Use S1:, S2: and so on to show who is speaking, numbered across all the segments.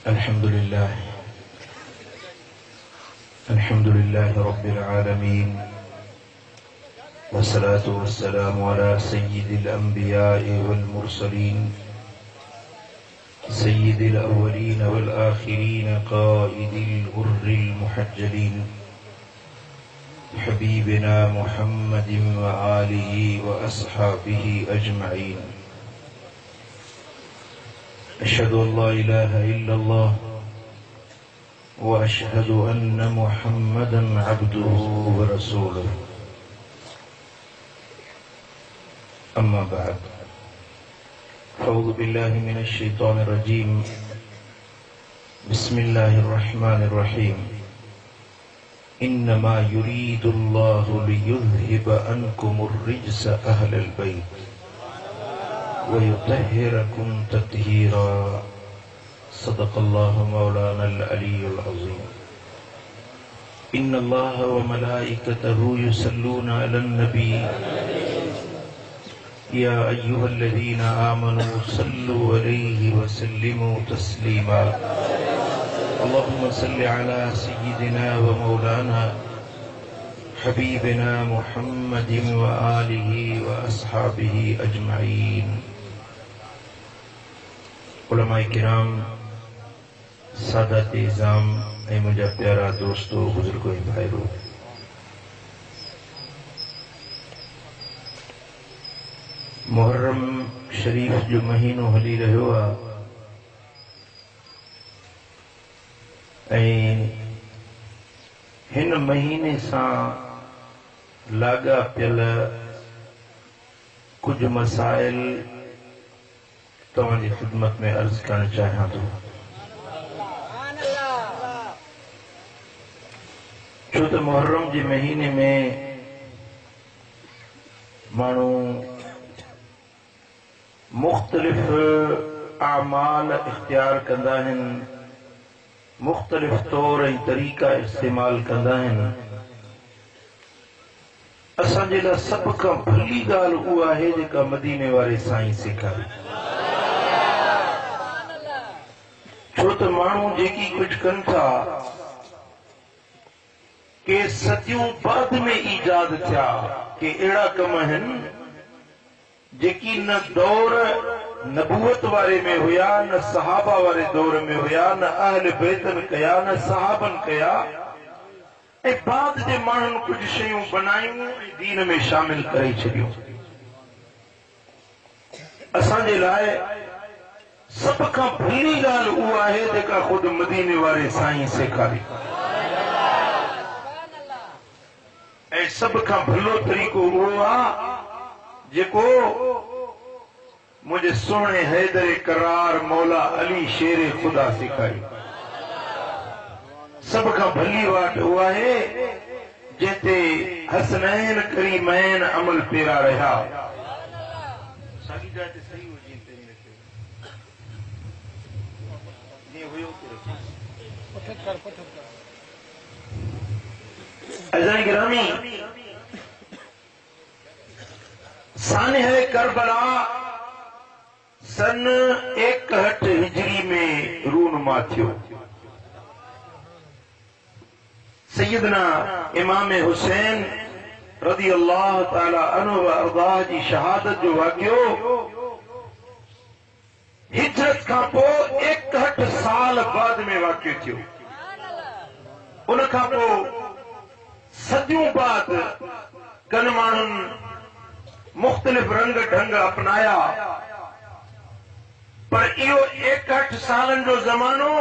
S1: अल्हम्दुलिल्लाह रब्बिल आलमीन वस्सलातु वस्सलामु अला सय्यिदिल अंबिया'i वल मुरसलीन सय्यिदिल अव्वलीन वल आखिरीन क़ाइदिल गुर्रिल मुहज्जलीन हबीबिना मुहम्मदिन व आलिहि व अस्हाबिहि अजमईन। अशहदु अल्ला इलाहा इल्लल्लाह व अशहदु अन्न मुहम्मदन अब्दुहु व रसूलुहु। अम्मा बाद, अऊज़ु बिल्लाहि मिनश शैतानिर रजीम। बिस्मिल्लाहिर रहमानिर रहीम। इन्नमा युरीदुल्लाहु लियुज़हिबा अन्कुमुर रिज्स अहलल बैत व युतहिरकुम तत्हीरा। सदक़ल्लाहु मौलानल अलीयुल अज़ीम। इन्नल्लाह व मलाइकतहु युसल्लूना अलन नबी या अय्युहल्लज़ीना आमनू सल्लु अलैहि व सल्लिमू तस्लीमा। अल्लाहुम्मा सल्लि अला सय्यिदिना व मौलाना हबीबिना मुहम्मदिन व आलिहि व अस्हाबिहि अजमईन। उलमाए किराम, सादात इज़ाम ऐं मुंहिंजा प्यारा दोस्तो, बुजुर्गो ऐं भाइरो, मुहर्रम शरीफ जो महीनो हली रहियो आहे ऐं हिन महीने सां लाॻापियल कुझु मसाइल तव्हांजी ख़िदमत में अर्ज़ करणु चाहियां थो। छो त मुहर्रम जे महीने में माण्हू मुख़्तलिफ़ आमाल इख्तियार कंदा आहिनि, मुख़्तलिफ़ तौर ऐं तरीक़ा इस्तेमाल कंदा आहिनि। असांजे लाइ सभ खां भली ॻाल्हि उहा आहे जेका मदीने वारे साईं सेखारी। छो त माण्हू जेकी कुझु कनि था के सदियूं बाद में ईजाद थिया, के अहिड़ा कम आहिनि जेकी न दौर नबूवत वारे में हुया, न सहाबा वारे दौर में हुया, न अहल बैतन कया, न सहाबन कया, ऐं बाद जे माण्हुनि कुझु शयूं बनायूं ऐं दीन में शामिल करे छॾियूं। असांजे लाइ सभ खां भली ॻाल्हि उहा आहे जेका ख़ुदि मदीने वारे साईं सेखारी, ऐं सभ खां भलो तरीक़ो उहो आहे जेको मुझे सोने हैदर करार मौला अली शेर खुदा सेखारी। सब खां भली वाट उहा है जिते हसनैन करीमैन अमल पेरा रहा। अज़ान गिरामी, सानिह करबला सन 61 हिजरी में रूनुमा थियो। सैयदना इमाम हुसैन रज़ी अल्लाह ताला अन्हु व अर्दाह जी शहादत जो वाक़ियो हिजरत खां पोइ 61 साल बाद में वाक़ियो थियो। उन खां पोइ सदियूं बाद कन माण्हुनि मुख़्तलिफ़ रंग ढंग अपनाया, पर इहो 61 सालन जो ज़मानो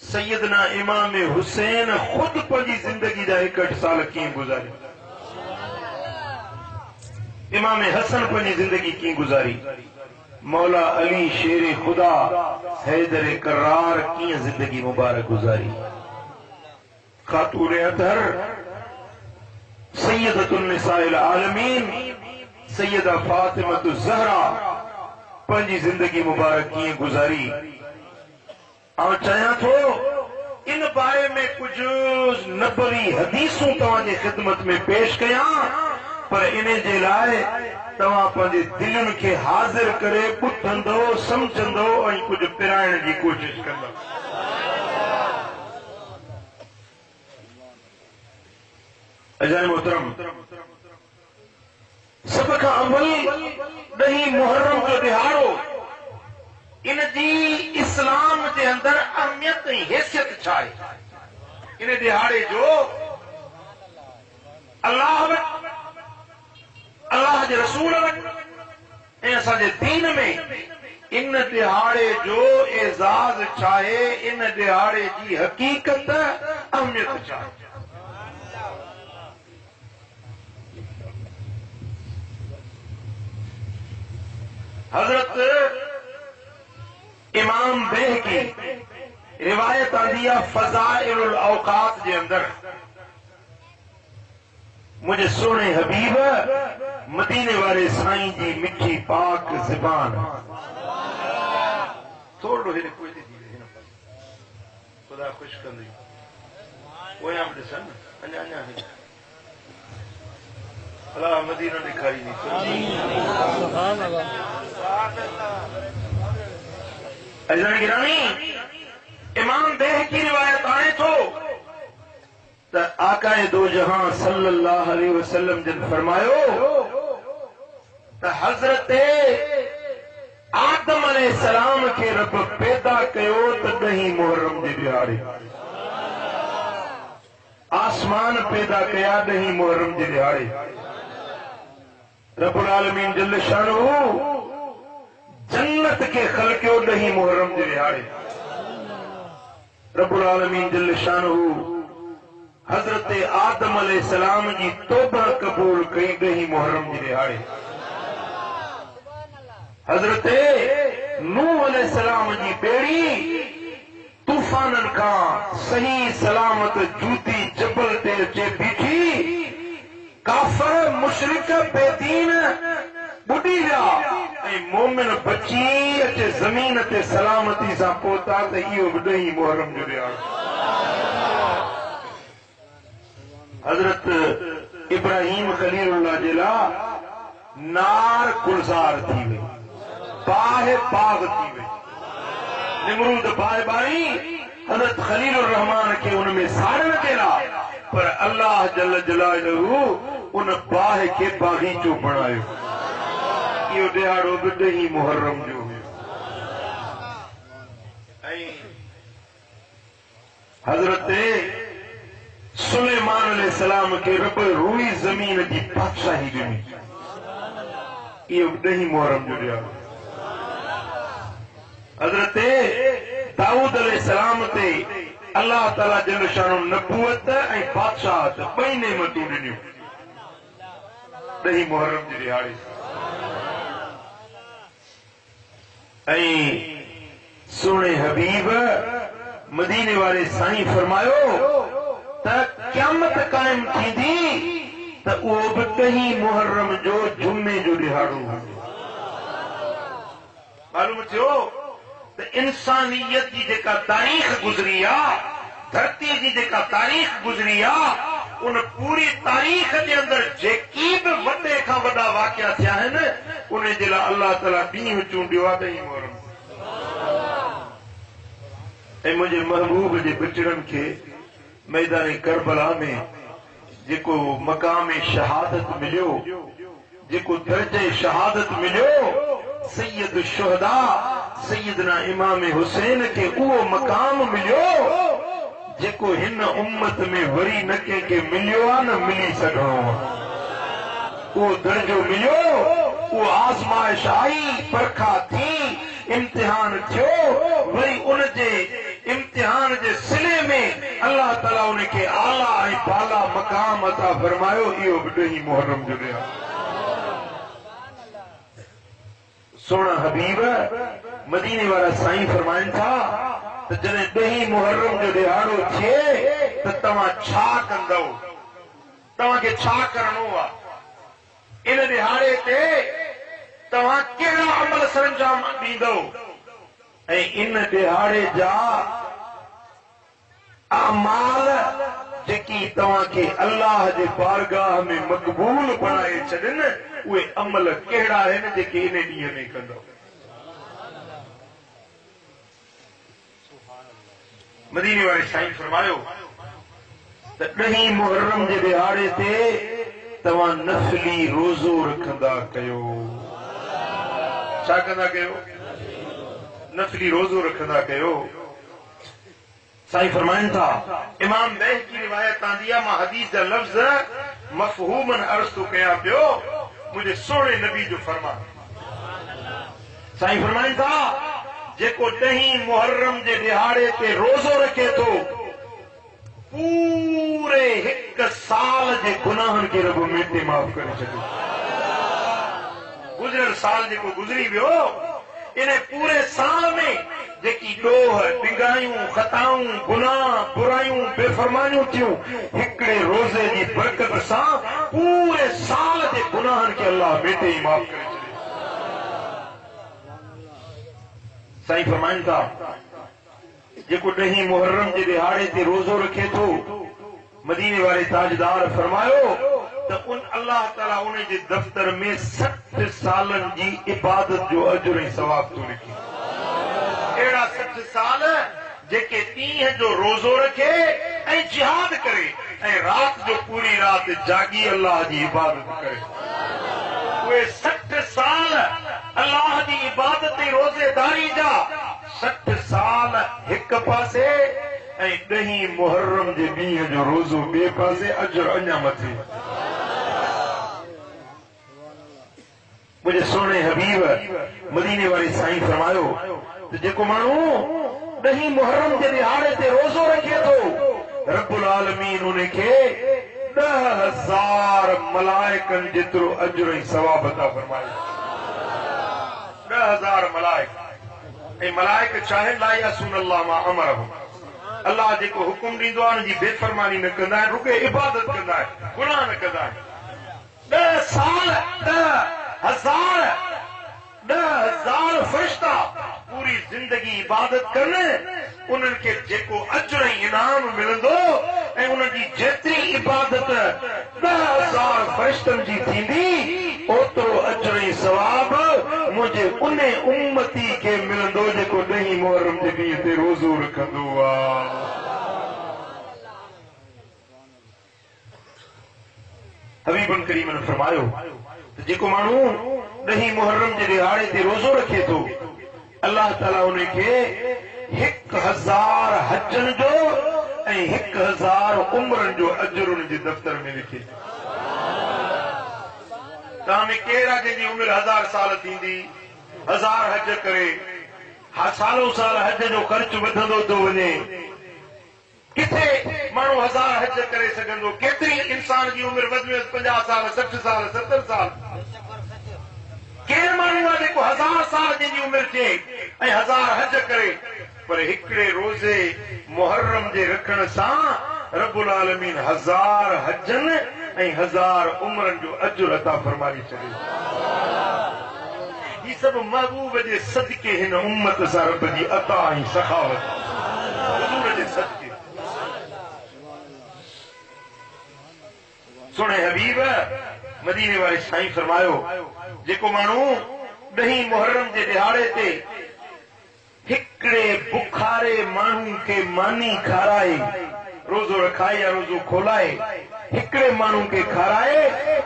S1: सैयदना इमाम हुसैन खुद पंहिंजी ज़िंदगी जा 61 साल कीअं गुज़ारी, इमाम हसन पंहिंजी ज़िंदगी कीअं गुज़ारी, मौला अली शेर खुदा हैदर करार कीअं ज़िंदगी मुबारक गुज़ारी। खातून अतहर सैयदतुन निसाइल आलमीन सैयदा फातिमतु ज़हरा पंहिंजी ज़िंदगी मुबारक कीअं गुज़ारी। आउं चाहियां थो इन बारे में कुछ नबवी हदीसूं तव्हांजे ख़िदमत में पेश कयां पर इन्हें जे लाए तव्हां पंहिंजे दिलनि खे हाज़िर करे ॿुधंदो सम्झंदो ऐं कुझु पिराइण जी कोशिश कंदो। अजाए मोहतरम, सब खां अव्वल 10 मुहर्रम जो दिहाड़ो, इन जी इस्लाम जे अंदर अहमियत ऐं हैसियत छा आहे? इन दिहाड़े जो अल्लाह वटि, अल्लाह जे रसूल वटि ऐं असांजे दीन में इन दिहाड़े जो एज़ाज़ छा आहे? इन दिहाड़े जी हकीकत अहमियत छा आहे? हजरत इमाम बैहकी रिवायत आंदी आहे फज़ाइलुल औक़ात जे अंदर, मुझे सोने हबीब मदीने वाले साईं जी मिठी पाक ज़बान थोड़ो हेरे कोई थी हिन पर खुदा खुश कंदी पोयां बि ॾिसन अञा अञा अल्लाह मदीनो ॾेखारी अजन गिरानी। इमाम देह की रिवायत आने थो त आकाए दो जहां सल्लल्लाहु अलैहि वसल्लम जन फरमायो त हजरत आदम अलैहिस्सलाम के रब पैदा कयो त 10 मुहर्रम जे दिहाड़े, आसमान पैदा कया 10 मुहर्रम जे दिहाड़े, रब्बुल आलमीन जल्ल शानहू जन्नत के खलकियो 10 मुहर्रम जे दिहाड़े, रब्बुल आलमीन जल्ल शानहू हजरत आदम अलैहिस्सलाम जी तौबा कबूल कई 10 मुहर्रम जे दिहाड़े, हजरत नूह अलैहिस्सलाम जी बेड़ी तूफानन खां सही सलामत जूती जबल ते अचे बीठी, काफर मुशरिक बेदीन बुढ़ी विया ऐं मोमिन बची अचे ज़मीन ते सलामती सां पहुता त इहो बि 10 मुहर्रम जो दिहाड़ो। हजरत इब्राहिम खलीलुल्लाह जे लाइ नार गुलजार थी वई, बाहि बाग थी वई, निमरूद बाहि बारी हजरत खलीलुर रहमान के उनमें साड़न जे लाइ, पर अल्लाह जल्ल जलालहू उन बाहि के बागीचो बणायो। इहो दिहाड़ो बि 10 मुहर्रम जो हुयो। ऐं हजरत सुलेमान अलैहिस्सलाम के रब रूई जमीन जी बादशाही ॾिनी, इहो 10 मुहर्रम जो दिहाड़ो। हजरत दाऊद अलैहिस्सलाम ते अल्लाह ताला जल्ल शानो नबूवत ऐं बादशाहत 2 नेमतूं ॾिनियूं 10 मुहर्रम जे दिहाड़े। ऐं सोने हबीब मदीने वाले साईं फरमायो त क़यामत कायम थींदी त उहो बि 10 मुहर्रम जो जुमे जो दिहाड़ो हूंदो। मालूम थियो त इंसानियत जी जेका तारीख़ गुज़री आहे, धरती जी जेका तारीख़ गुज़री आहे, उन पूरी तारीख़ जे अंदर जेकी बि वॾे खां वॾा वाक़िया थिया आहिनि, उन जे लाइ अल्लाह ताला ॾींहुं चूंडियो आहे 10 मुहर्रम। ऐं मुंहिंजे महबूब जे बचड़नि खे मैदान करबला में जेको मकाम शहादत मिलियो, जेको दर्जे शहादत मिलियो, सैयद शुहदा सैयदना इमाम हुसैन के उहो मकाम मिलियो जेको हिन उम्मत में वरी न कंहिंखे मिलियो आहे न मिली सघणो आहे। उहो दर्जो मिलियो, उहो आज़माइश आई, परखा थी, इम्तिहान थियो, वरी उन जे इम्तिहान जे सिले में अल्लाह ताला उनखे आला ऐं बाला मकाम अता फरमायो। इहो बि 10 मुहर्रम जो दिहाड़ो। सोना हबीब मदीने वाला साईं फरमाइनि था त जॾहिं 10 मुहर्रम जो दिहाड़ो थिए त तव्हां छा कंदव, तव्हांखे छा करणो आहे, इन दिहाड़े ते तव्हां कहिड़ा अमल सरंजाम ॾींदव, ऐं इन दिहाड़े जा अमाल जेकी तव्हां खे अल्लाह जे बारगाह में मक़बूल बणाए छॾनि उहे अमल कहिड़ा आहिनि जेके इन ॾींहं में कंदो। मदीने वारे साईं फरमायो त 10 मुहर्रम जे दिहाड़े ते तव्हां नफ़ली रोज़ो रखंदा कयो। छा कंदा कयो? नफ़ली रोज़ो रखंदा कयो। साईं फरमाइनि था इमाम बैहक़ी रिवायत आंदी आहे, मां हदीस जा लफ़्ज़ मफ़हूमन अर्ज़ थो कयां पियो, मुंहिंजे सोणे नबी जो फरमान। साईं फरमाइनि था जेको 10 मुहर्रम जे दिहाड़े ते रोज़ो रखे थो पूरे 1 साल जे गुनाहनि खे रब मिटे माफ़ करे छॾियो। गुज़िरियल साल जेको गुज़री वियो इन पूरे साल में जेकी ॾोह डिंगायूं ख़ताऊं गुनाह बुरायूं बेफ़रमानियूं थियूं हिकिड़े रोज़े जी बरकत सां पूरे साल जे गुनाहनि खे अल्लाह मिटे ई माफ़ करे छॾियो। साईं फरमाइनि था जेको 10 मुहर्रम जे दिहाड़े ते रोज़ो रखे थो, मदीने वारे ताजदार फरमायो त उन अल्लाह ताला उन जे दफ़्तर में 60 सालनि जी इबादत जो अजर ऐं सवाब थो लिखे। अहिड़ा 60 साल जेके ॾींहं जो रोज़ो रखे ऐं जिहाद करे ऐं रात जो पूरी रात जागी अल्लाह जी इबादत करे। उहे 60 साल अल्लाह जी इबादत ऐं रोज़ेदारी जा 60 साल हिक पासे ऐं 10 मुहर्रम जे ॾींहं जो रोज़ो ॿिए पासे अजर अञा मथे। मुंहिंजे सोणे हबीब मदीने वारे साईं फरमायो त जेको माण्हू 10 मुहर्रम जे दिहाड़े ते रोज़ो रखे थो रब्बुल आलमीन उन खे 10,000 मलाइकनि जेतिरो अजर ऐं सवाब अता फरमाए। 10,000 मलाइक ऐं मलाइक चाहे ला यसुन अल्लाह मा अमरहुम, अल्लाह जेको हुकुम ॾींदो आहे उनजी बेफ़रमानी न कंदा आहिनि, रुॻो इबादत कंदा आहिनि, गुनाह न कंदा आहिनि। 10 साल 10,000 फरिश्ता पूरी जिंदगी इबादत कनि, उन्हनि खे जेको अजर ऐं इनाम मिलंदो ऐं उनजी जेतिरी इबादत 10,000 फरिश्तनि जी थींदी ओतिरो अजर ऐं सवाब मुंहिंजे उन उम्मती खे मिलंदो जेको 10 मुहर्रम जे ॾींहं ते रोज़ो रखंदो आहे। हबीबन करीम ने फरमायो त जेको माण्हू 10 मुहर्रम जे दिहाड़े ते रोज़ो रखे थो अल्लाह ताला उन खे 1,000 हजनि जो ऐं 1,000 उम्रनि जो अजर उन जे दफ़्तर में लिखे। तव्हां में केरु आहे जंहिंजी उमिरि 1000 साल थींदी 1000 हज करे सालो साल हज जो ख़र्च वधंदो थो वञे? किथे माण्हू 1000 हज करे सघंदो? केतिरी इंसान जी उमिरि वधि में 50 साल 60 साल 70 साल? केरु माण्हू आहे जेको 1000 साल जंहिंजी उमिरि थिए ऐं 1000 हज करे? पर हिकिड़े रोज़े मुहर्रम जे रखण सां रब्बुल आलमीन 1000 हजनि ऐं 1000 उम्रनि जो अजर अता फरमाए छॾे। ही सभु महबूब जे सदके हिन उम्मत सां रब जी अता ऐं सखावत हुज़ूर जे सदके। सुणे हबीब मदीने वारे साईं फरमायो जेको माण्हू 10 मुहर्रम जे दिहाड़े ते हिकिड़े बुखारे माण्हू खे मानी खाराए, रोज़ो रखाए या रोज़ो खोलाए, हिकिड़े माण्हू खे खाराए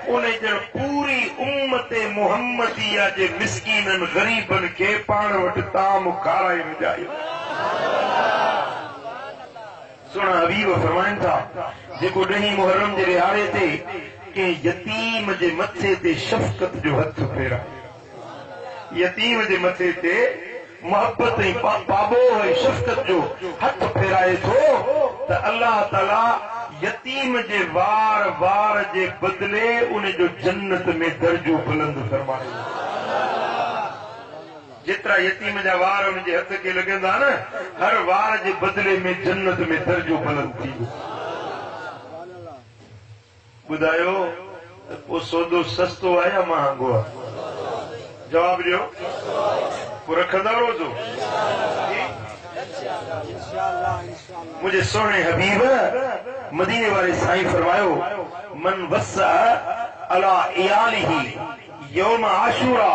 S1: उन ॼण पूरी उम्मत मुहम्मदिया जे मिस्कीननि ग़रीबनि खे पाण वटि ताम खाराए विझायो। सुणा हबीब फरमाइनि था जेको 10 मुहर्रम जे दिहाड़े ते कंहिं यतीम जे मथे ते शफ़क़त जो हथ फेराए, यतीम जे मथे ते मोहब्बत ऐं पाबो ऐं शफ़क़त जो हथ फेराए थो त अल्लाह ताला यतीम जे वार वार जे बदिले उन जो जन्नत में दर्जो बुलंद फरमाए। जेतिरा यतीम जा वार उन जे हथ खे लॻंदा न हर वार जे बदिले में जन्नत में दर्जो बुलंद थींदो। ॿुधायो पोइ सौदो सस्तो आहे या महांगो आहे? जवाब ॾियो। पोइ रखंदा रोज़ो? मुंहिंजे सोणे हबीब मदीने वाले साईं फरमायो मन वस्सा अला इयालिही यौम आशूरा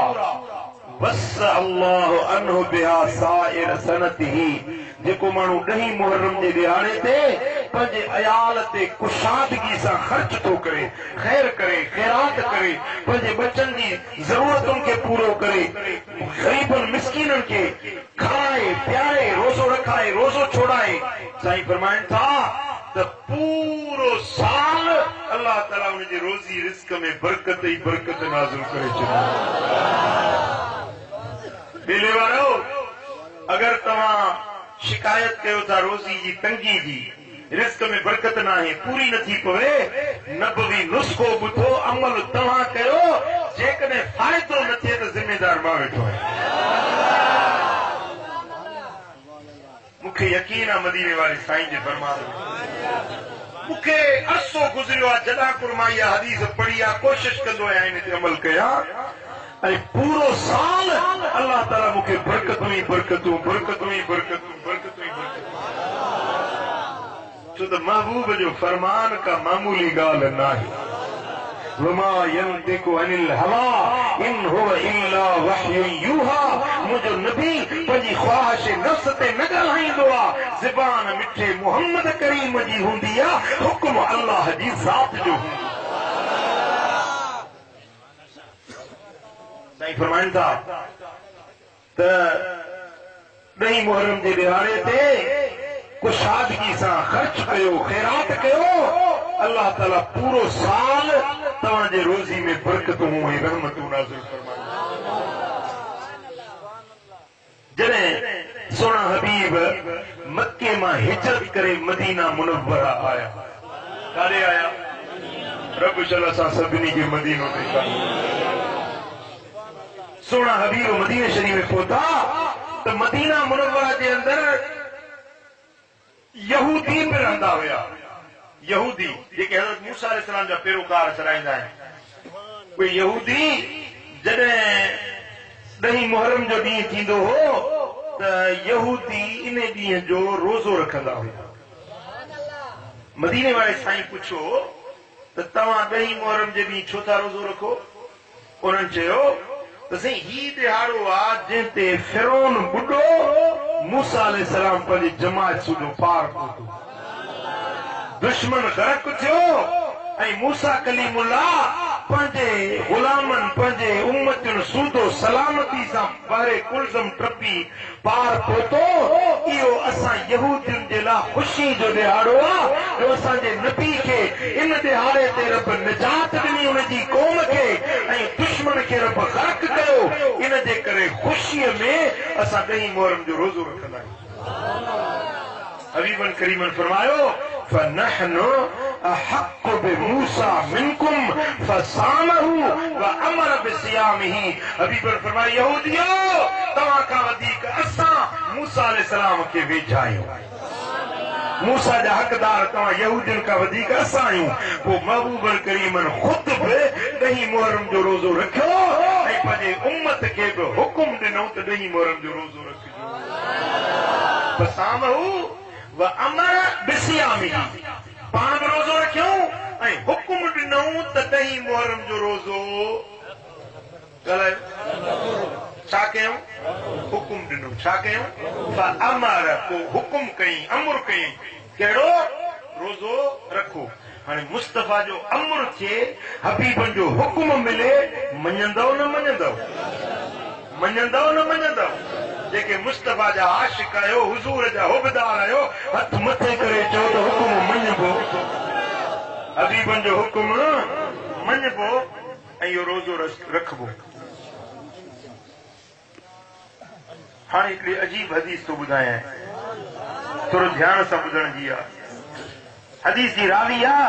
S1: वस्सा अल्लाहु अन्हु बिहा साइर सनतिही। जेको माण्हू 10 मुहर्रम जे दिहाड़े ते पंहिंजे अयाल ते कुशादगी सां ख़र्च थो करे, ख़ैर करे, ख़ैरात करे, पंहिंजे बच्चनि जी ज़रूरतुनि खे पूरो करे, ग़रीबनि मिस्कीननि खे खाराए प्यारे, रोज़ो रखाए, रोज़ो छोड़ाए, साईं फरमाइनि था त पूरो साल अल्लाह ताला उन जी रोज़ी रिस्क में बरकत ई बरकत नाज़िल करे छॾे। बेले वारो, अगर तव्हां शिकायत कयो था रोज़ी जी तंगी जी, रिस्क में बरकत ना है, पूरी नथी पवे, नबवी नुस्खो ॿुधो, अमल तव्हां कयो, जेकॾहिं फ़ाइदो न थिए त ज़िम्मेदार मां वेठो आहियां। मूंखे यकीन आहे मदीने वारे साईं जे फरमान में। मूंखे अरसो गुज़रियो आहे जॾहिं कुर मां इहा हदीस पढ़ी आहे, कोशिश कंदो आहियां इन ते अमल कयां, ऐं पूरो साल अल्लाह ताला मूंखे बरकतूं ई बरकतूं, बरकतूं ई बरकतूं, बरकतूं ई बरकतूं। छो त महबूब जो फरमान का मामूली ॻाल्हि नाहे। वमा यंतिकु अनिल हवा इन हुव इल्ला वह्युन यूहा। मुंहिंजो नबी पंहिंजी ख्वाहिश नफ्स ते न ॻाल्हाईंदो आहे, ज़बान मिठे मुहम्मद करीम जी हूंदी आहे, हुक्म अल्लाह जी ज़ात जो हूंदो। साईं फरमाइनि था त 10 मुहर्रम जे दिहाड़े ते कुशादगी सां ख़र्च कयो, ख़ैरात कयो, अल्लाह ताला पूरो साल तव्हांजे रोज़ी में बरकतूं ऐं रहमतूं नाज़िल फरमाए। जॾहिं सोना हबीब मक्के मां हिजरत करे मदीना मुनव्वरा आया, काॾे आया? रब शल असां सभिनी खे मदीनो ॾेखारियो। सोना हबीब मदीने शरीफ में पहुता तो मदीना मुनव्वरा के अंदर यहूदी भी रहंदा हुया। यहूदी जेके हज़रत मूसा अलैहिस्सलाम जा पैरोकार चढ़ाईंदा आहिनि, उहे यहूदी जॾहिं 10 मुहर्रम जो ॾींहुं थींदो हो त यहूदी इन ॾींहं जो रोज़ो रखंदा हुया। मदीने वारे साईं पुछो त तव्हां 10 मुहर्रम जे ॾींहुं छो था रोज़ो रखो? उन्हनि चयो त साईं ही दिहाड़ो आहे जंहिं ते फिरौन बुॾो मूसा अलैहिस्सलाम पंहिंजी जमात सूधो पार पहुतो, दुश्मन ग़रक़ थियो ऐं मूसा कलीमुल्लाह पंहिंजे ग़ुलामनि, पंहिंजे उम्मतुनि सूधो सलामती सां बारे कुलज़म टपी पार पहुतो। इहो असां यहूदियुनि जे लाइ ख़ुशी जो दिहाड़ो आहे जो असांजे नबी खे इन दिहाड़े ते रब निजात ॾिनी उनजी क़ौम खे ऐं दुश्मन खे रब ग़रक़ कयो। इन जे करे ख़ुशीअ में असां 10 मुहर्रम जो रोज़ो रखंदा आहियूं। हबीबन करीमन फरमायो फनहनु अहक्कु बिमूसा मिनकुम फसामहु व अमर बिसियामिही। हबीबन फरमायो यहूदियो तव्हां खां वधीक असां मूसा अलैहिस्सलाम खे वेझा आहियूं। मूसा जा हक़दार तव्हां यहूदियुनि खां वधीक असां आहियूं। पोइ महबूबन करीमन ख़ुद बि 10 मुहर्रम जो रोज़ो रखियो ऐं पंहिंजे उम्मत खे बि हुकुम ॾिनो त 10 मुहर्रम जो रोज़ो रखिजो। फसामहु व अमर बिसियामिही, पाण बि रोज़ो रखियूं ऐं हुकुम ॾिनऊं त 10 मुहर्रम जो रोज़ो छा कयूं? हुकुम ॾिनो। छा कयूं? अमर, पोइ हुकुम कई, अमर कई, कहिड़ो? रोज़ो रखो। हाणे मुस्तफ़ा जो अमर थिए, हबीबन जो हुकुम मिले, मञंदव न मञंदव? मञंदव न मञंदव? जेके मुस्तफ़ा जा आशिक आहियो, हुज़ूर जा हुबदार आहियो, हथ मथे करे चओ त हुकुम मञबो, हबीबन जो हुकुम मञबो ऐं इहो रोज़ो रखबो। हाणे हिकिड़ी अजीब हदीस थो ॿुधायां, थोरो ध्यान सां ॿुधण जी आहे। हदीस जी रावी आहे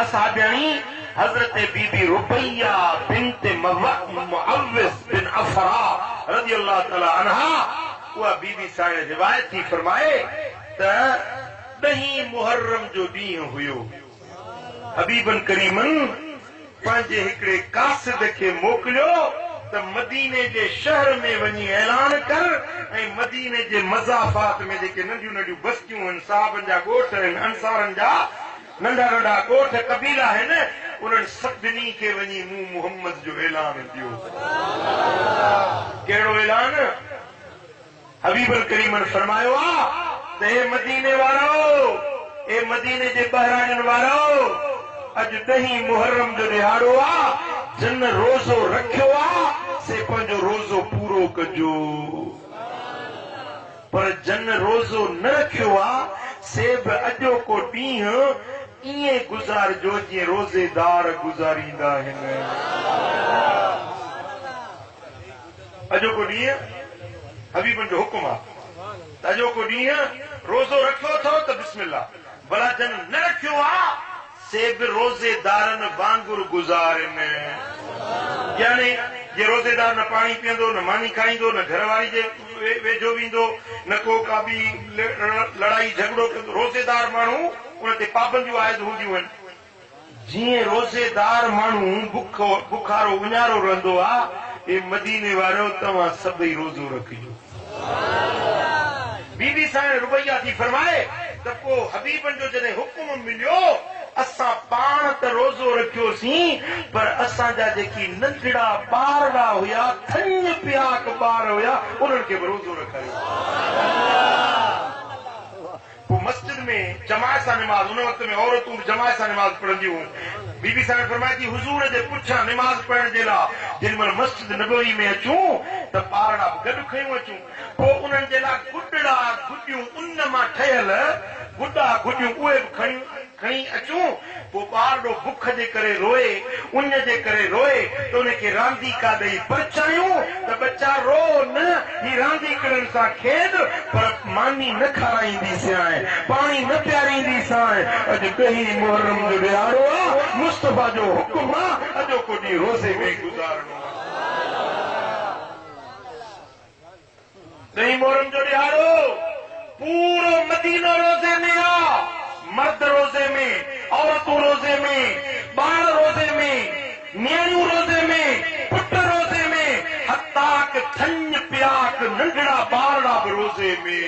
S1: असहाबियाणी हज़रत बीबी रुबैया बिन्त मुअव्विस बिन अफरा रज़ियल्लाहु तआला अन्हा। उहा बीबी सां रिवायत थी फरमाए त 10 मुहर्रम जो ॾींहुं हुयो। हबीबन करीमन पंहिंजे हिकिड़े कासिद खे मोकिलियो त मदीने जे शहर में वञी ऐलान कर ऐं मदीने जे मज़ाफ़ात में जेके नंढियूं नंढियूं बस्तियूं आहिनि, साहबनि जा ॻोठ आहिनि, अंसारनि जा, नंढा नंढा ॻोठ कबीला आहिनि उन्हनि सभिनी खे वञी मूं मोहम्मद जो ऐलान ॾियो। कहिड़ो ऐलान? हबीबुल करीमन फरमायो आहे त हे मदीने वारो, ए मदीने जे बहिराणियुनि वारो, अॼु 10 मुहर्रम जो ॾिहाड़ो आहे, जिन रोज़ो रखियो आहे से पंहिंजो रोज़ो पूरो कजो, पर जिन रोज़ो न रखियो आहे से बि अॼोको ॾींहुं ईअं गुज़ारिजो जीअं रोज़ेदार गुज़ारींदा आहिनि। अॼोको ॾींहुं हबीबन जो हुकुम आहे, अॼोको ॾींहुं रोज़ो रखियो अथव त बिस्मिल्लाह, भला जन न रखियो आहे से बि रोज़ेदारनि वांगुरु गुज़ारनि। यानी जे रोज़ेदार न पाणी पीअंदो, न मानी खाईंदो, न घरवारी जे वेझो वेंदो, न को का बि लड़ाई झगड़ो कंदो, रोज़ेदार माण्हू उन ते पाबंदियूं आयद हूंदियूं आहिनि। जीअं रोज़ेदार माण्हू बुखारो उञारो रहंदो आहे, ए मदीने वारो तव्हां सभई रोज़ो रखिजो। बीबी साईं रुबैया थी फरमाए त पोइ हबीबन जो जॾहिं हुकुम मिलियो असां पाण त रोज़ो रखियोसीं, पर असांजा जेकी नंढड़ा ॿारड़ा हुया, थञ पियाक ॿार हुया, उन्हनि खे बि रोज़ो रखायो। पोइ मस्जिद में जमायत सां निमाज़, उन वक़्त में औरतूं जमायत सां निमाज़ पढ़ंदियूं। बीबी साईं फरमाए थी हुज़ूर जे पुठियां निमाज़ पढ़ण जे लाइ जेॾीमहिल मस्जिद नबवी में अचूं त ॿारड़ा बि गॾु खयूं अचूं। पोइ उन्हनि जे लाइ गुॾड़ा गुॾियूं उन मां ठहियल गुॾा गुॾियूं उहे बि खणी अचूं। पोइ ॿारड़ो बुख जे करे रोए, उन जे करे रोए त उनखे रांदीका ॾेई परचायूं त बच्चा रो न, ही रांदीकड़नि सां खेॾ, पर मानी न खाराईंदी सां, पाणी न पियारींदी सां। अॼु 10 मुहर्रम जो ॾिहाड़ो आहे, मुस्तफा जो हुकुम आहे, अॼोको ॾींहुं रोज़े में गुज़ारणो आहे। 10 मुहर्रम जो ॾिहाड़ो पूरो मदीनो रोज़े में आहे। मर्द रोज़े में, औरतूं रोज़े में, ॿार रोज़े में, नियाणियूं रोज़े में, पुट रोज़े में, हत्ता कि थञ पियाक नंढड़ा ॿारड़ा बि रोज़े में।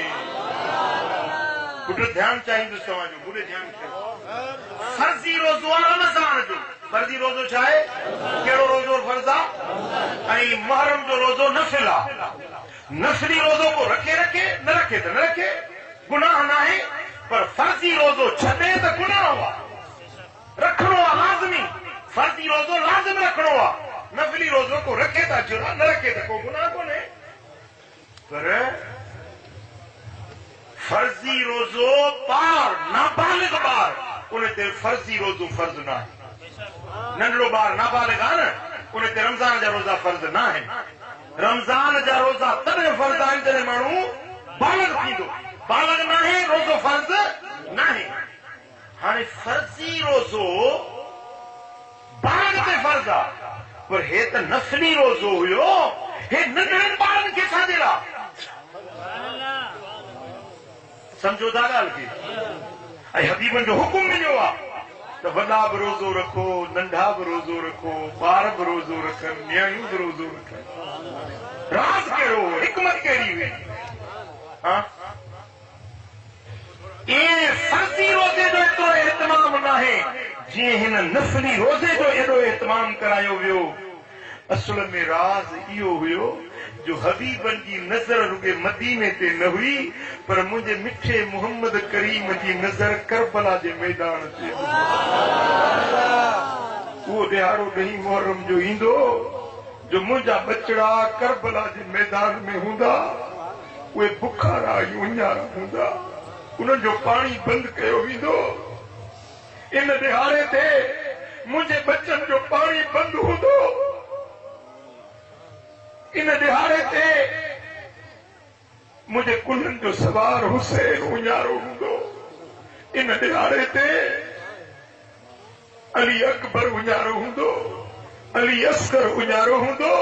S1: पुट ध्यानु चाहींदुसि तव्हांजो, पूरे ध्यानु कयो। फर्ज़ी रोज़ो आहे रमज़ान जो। फर्ज़ी रोज़ो छा आहे? कहिड़ो रोज़ो फर्ज़ आहे? ऐं मुहर्रम जो रोज़ो नफ़िल आहे। नफ़िली रोज़ो को रखे न रखे त न रखे, गुनाह न आहे, पर फर्ज़ी रोज़ो छॾे त गुनाह आहे। रखणो आहे लाज़मी, फर्ज़ी रोज़ो लाज़िम रखणो आहे। नफ़िली रोज़ो को रखे त जुर्म, न रखे त को गुनाह कोन्हे। पर फर्ज़ी रोज़ो ॿार, नाबालिग ॿार, उन ते फर्ज़ी रोज़ो फर्ज़ न आहे। नंढड़ो ॿार नाबालिग आहे न, उन ते रमज़ान जा रोज़ा फर्ज़ न आहिनि। रमज़ान जा रोज़ा तॾहिं फर्ज़ आहिनि जॾहिं माण्हू बालिग थींदो। बालिग न आहे, रोज़ो फर्ज़ न आहे। हाणे फर्ज़ी रोज़ो बालिग ते फर्ज़ आहे, पर हे त नफ़िली रोज़ो हुयो, हे नंढड़नि ॿारनि खे छाजे लाइ? सम्झो था ॻाल्हि खे? ऐं हबीबन जो हुकुम मिलियो आहे त वॾा बि रोज़ो रखो, नंढा बि रोज़ो रखो, ॿार बि रोज़ो रखनि, नियाणियूं बि रोज़ो रखनि। राज़ कहिड़ो, हिकमत कहिड़ी हुई? फर्ज़ी रोज़े जो एतिरो एहतमाम न आहे जीअं हिन नफ़िली रोज़े जो एॾो एहतमाम करायो वियो। असल में राज़ इहो हुयो जो हबीबन जी नज़र रुॻे मदीने ते न हुई, पर मुंहिंजे मिठे मोहम्मद करीम जी नज़र करबला जे मैदान ते। उहो ॾिहाड़ो 10 मुहर्रम जो ईंदो जो मुंहिंजा बचड़ा करबला जे मैदान में हूंदा, उहे बुखारा ऐं उञारा हूंदा, उन्हनि जो पाणी बंदि कयो वेंदो। इन ॾिहाड़े ते मुंहिंजे बचनि जो पाणी बंदि हूंदो। इन ॾिहाड़े ते मुंहिंजे कुल्हनि जो सवार हुसैन उञारो हूंदो। इन ॾिहाड़े ते अली अकबर उञारो हूंदो, अली अस्कर उञारो हूंदो।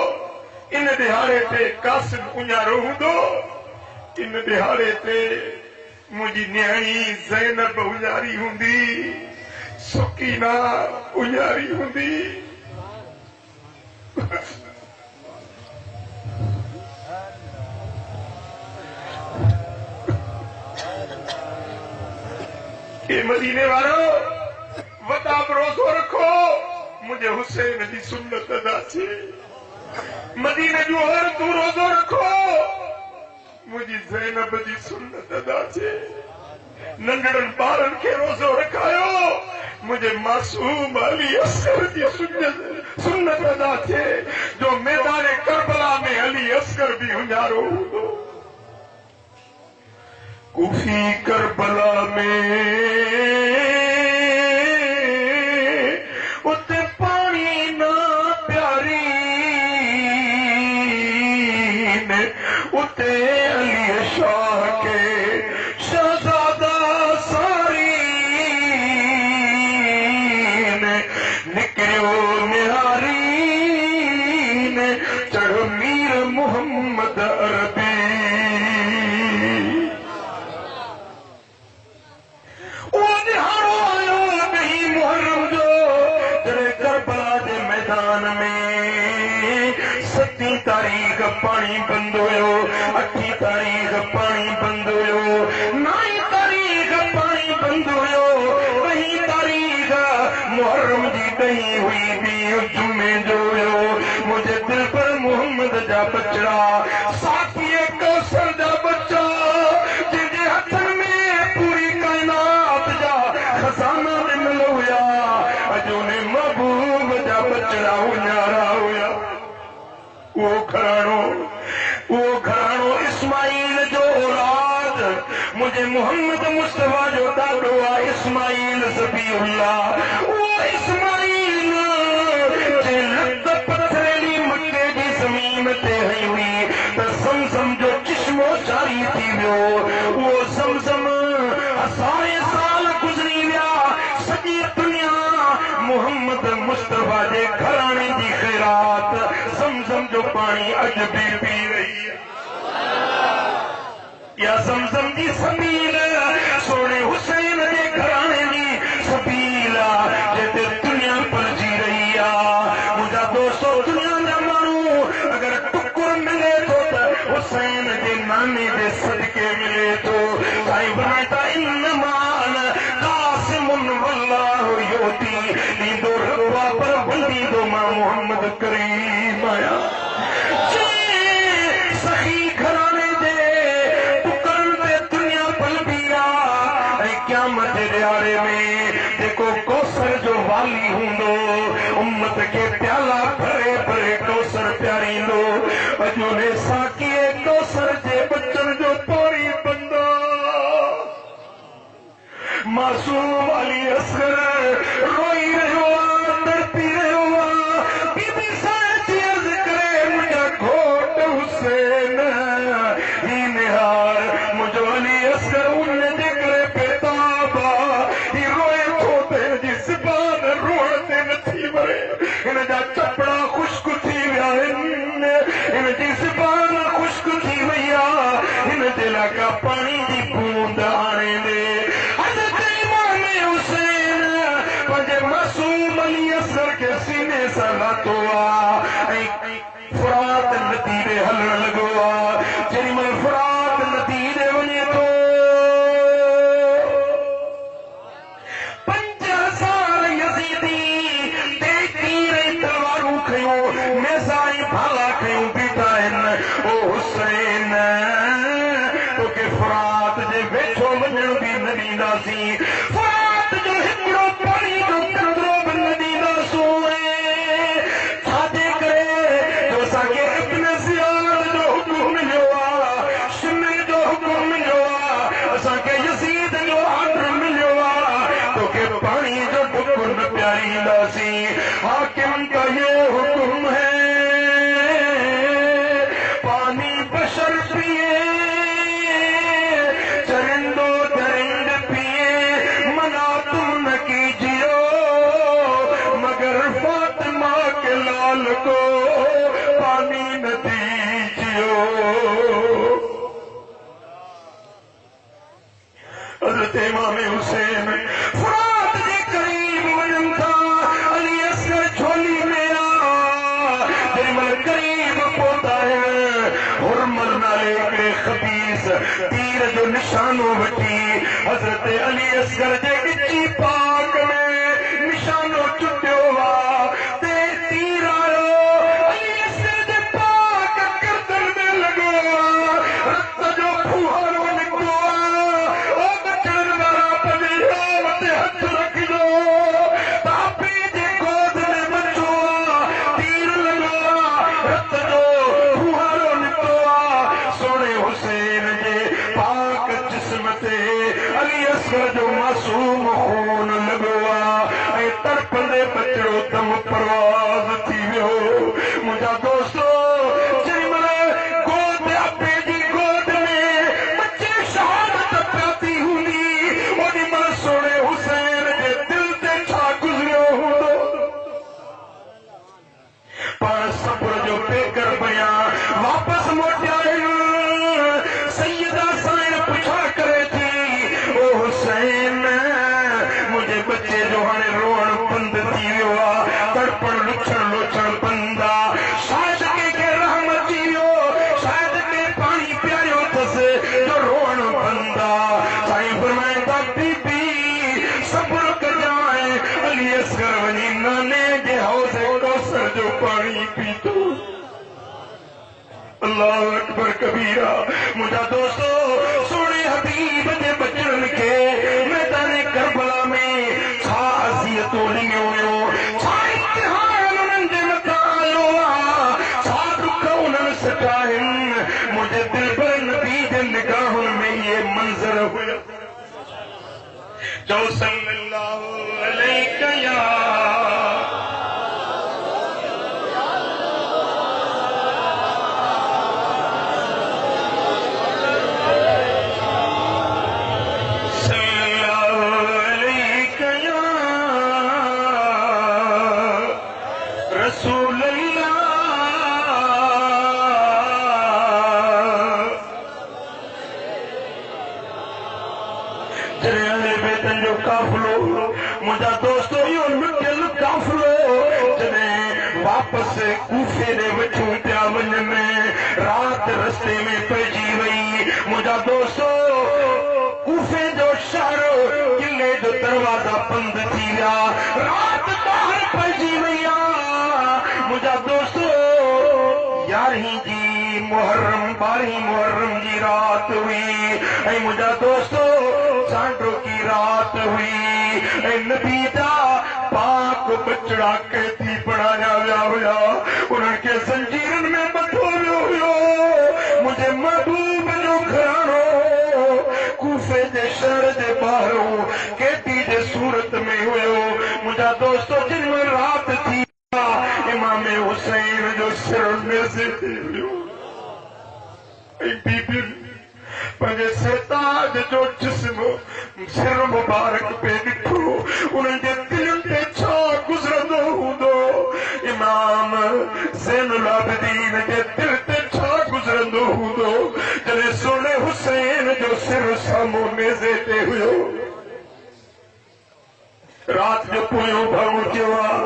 S1: इन ॾिहाड़े ते कासिम उञारो हूंदो। इन ॾिहाड़े ते मुंहिंजी न्याणी ज़ैनब उञारी हूंदी, सुकीना उञारी हूंदी। के मदीने वारो जब रोजो रखो मुझे हुसैन जी सुन्नत अदा छे मदीने जो हर तू रोजो रखो मुझी ज़ैनब जी सुन्नत अदा छे नंढड़न ॿारनि खे रोज़ो रखायो मुझे मासूम अली असगर जी सुन्नत अदा थे जो मैदान करबला में अली असगर भी हुजारो हूंदो कूफी करबला में उते पानी ना प्यारी ने उते अली शाह के शहजादा सारी ने निकलो निहारी ने चढ़ो मीर मोहम्मद अरबी तारीख पानी बंद हुयो 8 तारीख पानी बंद हुयो 9 तारीख पानी बंद हुयो 10 तारीख मुहर्रम जी दही हुई भी जुमे जो हुयो मुझे दिल पर मोहम्मद जा बचड़ा साथी कौसर जा बच्चा जिनके हथन में पूरी कायनात जा खजाना मिल हुया अजो ने महबूब जा बचड़ा उन्यारा हुया वो घरानो इस्माइल जो औलाद मुझे मोहम्मद मुस्तफा जो दादो आहे इस्माइल ज़बीहुल्लाह वो इस्माइल जे लत पथरेली मक्के जी ज़मीन ते हई हुई त ज़मज़म जो चश्मो जारी थी वियो वो ज़मज़म हज़ारे साल गुज़री विया सॼी दुनिया मोहम्मद मुस्तफा जे घराणे जी ख़ैरात ज़मज़म जो पानी अज भी पी रही है या ज़मज़म जी सबील सोने हुसैन जे घराणे जी सबील जिते दुनिया पलजी रही है मुझा दोस्तों दुनिया जा माण्हू अगर टुकुर मिले तो हुसैन जे नाने जे सदके मिले तो साईं बनाता इन्नमान कासिमुन वल्लाहु योती नींदो रवा पर बंदी दो मां मोहम्मद करीम आया सही घराने दे टुकरन ते दुनिया पल बिया क़यामत जे ॾियारे में जेको कौसर जो वाली हूंदो उम्मत के प्याला भरे भरे कौसर प्यारींदो अॼु ने साकीअ कौसर जे बचन जो पाणी बंदो मासूम अली असगर रोई रहियो आहे तड़पी रहियो आहे बीबी साईं जी अर्ज़ करे मुंहिंजा घोट हुसैन ही निहार मुंहिंजो अली असगर उन जे करे बेताब ही रोए थो त हिन जी ज़बान रोअण ते नथी मरे हिन जा चपड़ा ख़ुश्क थी विया आहिनि हिन जी ज़बान ख़ुश्क थी वई आहे हिन जे लाइ का पाणी जी बूंद आणे ॾे मासूम अली असगर के सीने से लातो फुरात नदी दे हलण लगो जेडी मल फुरात नदी दे वने तो 50 यजीदी ते तीर तलवारूं खयो मेसाई भाला खयो बीठा ओ हुसैन तो के फुरात जे वेठो वञण भी न ॾींदासीं फुरात जो हिकिड़ो पाणी जो कतरो बि न ॾींदासूं छाजे करे जो असांखे इब्न ज़ियाद जो हुकुम मिलियो आहे शिमर जो हुकुम मिलियो आहे असांखे यज़ीद जो ऑर्डर मिलियो आहे तोखे पाणी जो ढुक न पियारींदासीं हाकिम का ये हुकुम है पानी बशर पिए चरिंदो दरिंद पिए मना तुम न कीजियो मगर फातिमा के लाल को पानी न दीजियो हज़रत इमाम हुसैन फुरात के करीब वञनि था अली असगर झोली में जेमल करीब पहुता है हुरमल नाले हिकिड़े खबीस तीर जो निशानो वठी हज़रत अली असगर जे गिची पाक में निशानो असर जो मासूम खून लगवा ऐं तड़पंदे बचड़ो दम परवाज़ थी वियो मुंहिंजा दोस्तो वापस मोटिया सैयदा साइन पुछा करे थी ओ हुसैन मुझे बच्चे जो हाणे रोअण बंद थी वियो आहे तड़पण लुछण लोछण बंदा शायद कंहिंखे रहम अची वियो शायद के पाणी पियारियो अथसि जो रोअण बंद आहे साईं फरमाईंदा बीबी सब्र कजांइ अली असगर वञी नाने जे हौज़े कौसर जो पाणी पीतो अल्लाह अकबर कबीरा मुझा दोस्तो सोने हबीब जे बचड़न के मैदान करबला में छा अज़ियतूं लिंगियो हुयो छा इम्तिहान उन्हनि जे मथां आयो आहे छा दुख उन्हनि सटा आहिनि मुंहिंजे दिलबर नबी जे निगाहुनि में इहे मंज़र हुया चओ सल्लल्लाहु अलैहि या मुझा दोस्तो यो लुटियल काफिलो जॾहिं वापसि कूफे ॾे वठूं पिया वञनि रात रस्ते में पइजी वई मुझा दोस्तो कूफे जो शहर किले जो दरवाजा बंद थी विया रात ॿाहिरि पइजी वई आहे मुझा दोस्तो 11 जी मुहर्रम 12 मुहर्रम जी रात हुई ऐं मुझा दोस्तो सांडो की रात हुई नबी जा पाक बचड़ा कैदी बणाया विया हुया उन्हनि खे ज़ंजीरनि में ॿधो वियो हुयो मुंहिंजे महबूब जो घराणो कूफे जे शहर जे ॿाहिरों कैदी जे सूरत में हुयो मुंहिंजा दोस्तो जिन में रात थी इमाम हुसैन जो सिर नेज़े थी वियो ऐं बीबी पंहिंजे सरताज जो जिस्म सिर मुबारक पे ॾिठो उन्हनि जे दिलनि ते छा गुज़रंदो हूंदो इमाम ज़ैनुल आबिदीन जे दिल ते छा गुज़रंदो हूंदो जॾहिं सोने हुसैन जो सिर साम्हूं नेज़े ते हुयो रात जो पोयों भाऊ थियो आहे